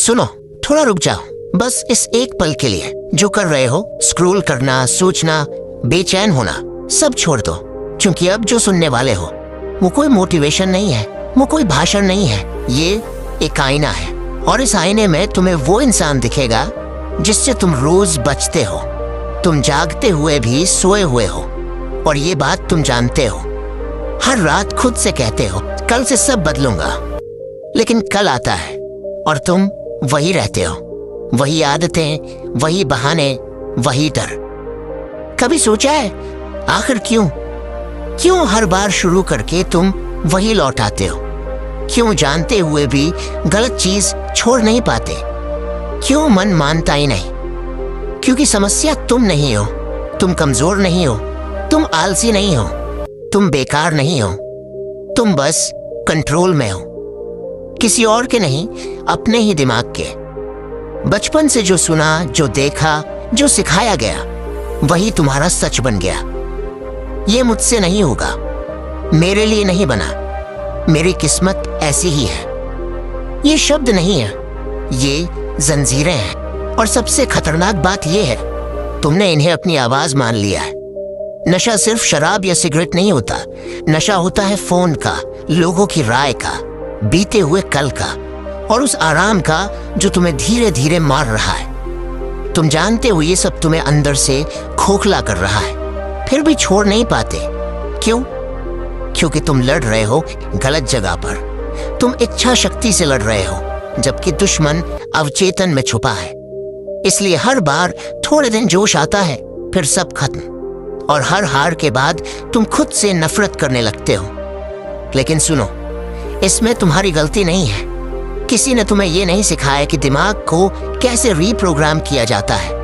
सुनो, थोड़ा रुक जाओ, बस इस एक पल के लिए। जो कर रहे हो, स्क्रॉल करना, सोचना, बेचैन होना, सब छोड़ दो। क्योंकि अब जो सुनने वाले हो वो कोई मोटिवेशन नहीं है, वो कोई भाषण नहीं है, ये एक आईना है। और इस आईने में तुम्हें वो इंसान दिखेगा जिससे तुम रोज बचते हो। तुम जागते हुए भी सोए हुए हो, और ये बात तुम जानते हो। हर रात खुद से कहते हो कल से सब बदलूंगा, लेकिन कल आता है और तुम वही रहते हो। वही आदतें, वही बहाने, वही डर। कभी सोचा है आखिर क्यों हर बार शुरू करके तुम वही लौट आते हो? क्यों जानते हुए भी गलत चीज छोड़ नहीं पाते? क्यों मन मानता ही नहीं? क्योंकि समस्या तुम नहीं हो, तुम कमजोर नहीं हो, तुम आलसी नहीं हो, तुम बेकार नहीं हो, तुम बस कंट्रोल में हो। किसी और के नहीं, अपने ही दिमाग के। बचपन से जो सुना, जो देखा, जो सिखाया गया, वही तुम्हारा सच बन गया। ये मुझसे नहीं होगा, मेरे लिए नहीं बना, मेरी किस्मत ऐसी ही है। ये शब्द नहीं है, ये जंजीरें हैं। और सबसे खतरनाक बात ये है, तुमने इन्हें अपनी आवाज मान लिया है। नशा सिर्फ शराब या सिगरेट नहीं होता, नशा होता है फोन का, लोगों की राय का, बीते हुए कल का, और उस आराम का जो तुम्हें धीरे धीरे मार रहा है। तुम जानते हो ये सब तुम्हें अंदर से खोखला कर रहा है, फिर भी छोड़ नहीं पाते। क्यों? क्योंकि तुम लड़ रहे हो गलत जगह पर। तुम इच्छा शक्ति से लड़ रहे हो, जबकि दुश्मन अवचेतन में छुपा है। इसलिए हर बार थोड़े दिन जोश आता है, फिर सब खत्म, और हर हार के बाद तुम खुद से नफरत करने लगते हो। लेकिन सुनो, इसमें तुम्हारी गलती नहीं है। किसी ने तुम्हें यह नहीं सिखाया कि दिमाग को कैसे रीप्रोग्राम किया जाता है।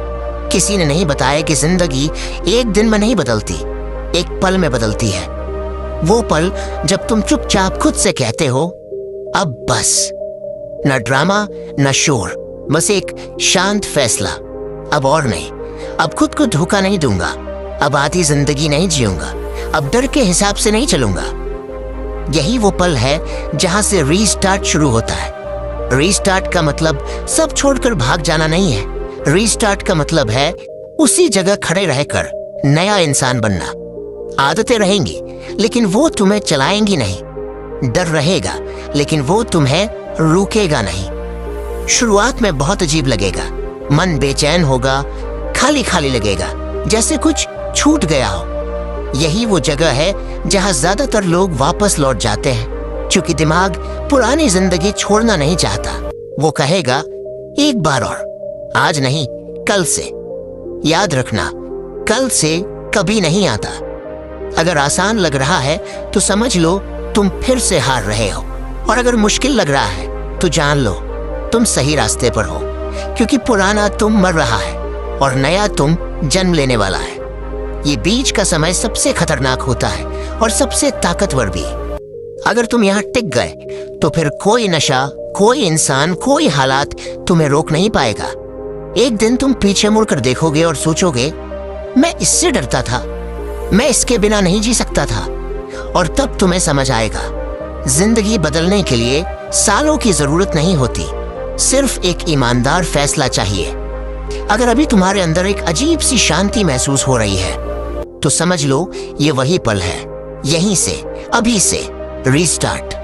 किसी ने नहीं बताया कि जिंदगी एक दिन में नहीं बदलती, एक पल में बदलती है। वो पल जब तुम चुपचाप खुद से कहते हो अब बस। न ड्रामा, न शोर, बस एक शांत फैसला। अब और नहीं, अब खुद को धोखा नहीं दूंगा, अब आधी जिंदगी नहीं जीऊंगा, अब डर के हिसाब से नहीं चलूंगा। यही वो पल है जहां से रीस्टार्ट शुरू होता है। रीस्टार्ट का मतलब सब छोड़कर भाग जाना नहीं है। रीस्टार्ट का मतलब है उसी जगह खड़े रहकर नया इंसान बनना। आदतें रहेंगी, लेकिन वो तुम्हें चलाएंगी नहीं। डर रहेगा, लेकिन वो तुम्हें रुकेगा नहीं। शुरुआत में बहुत अजीब लगेगा, मन बेचैन होगा, खाली खाली लगेगा, जैसे कुछ छूट गया हो। यही वो जगह है जहां ज्यादातर लोग वापस लौट जाते हैं, क्योंकि दिमाग पुरानी जिंदगी छोड़ना नहीं चाहता। वो कहेगा एक बार और, आज नहीं, कल से। याद रखना, कल से कभी नहीं आता। अगर आसान लग रहा है तो समझ लो तुम फिर से हार रहे हो, और अगर मुश्किल लग रहा है तो जान लो तुम सही रास्ते पर हो। क्योंकि पुराना तुम मर रहा है और नया तुम जन्म लेने वाला है। ये बीच का समय सबसे खतरनाक होता है और सबसे ताकतवर भी। अगर तुम यहाँ टिक गए तो फिर कोई नशा, कोई इंसान, कोई हालात तुम्हें रोक नहीं पाएगा। एक दिन तुम पीछे मुड़कर देखोगे और सोचोगे मैं इससे डरता था, मैं इसके बिना नहीं जी सकता था। और तब तुम्हें समझ आएगा, जिंदगी बदलने के लिए सालों की जरूरत नहीं होती, सिर्फ एक ईमानदार फैसला चाहिए। अगर अभी तुम्हारे अंदर एक अजीब सी शांति महसूस हो रही है तो समझ लो ये वही पल है। यहीं से, अभी से रीस्टार्ट।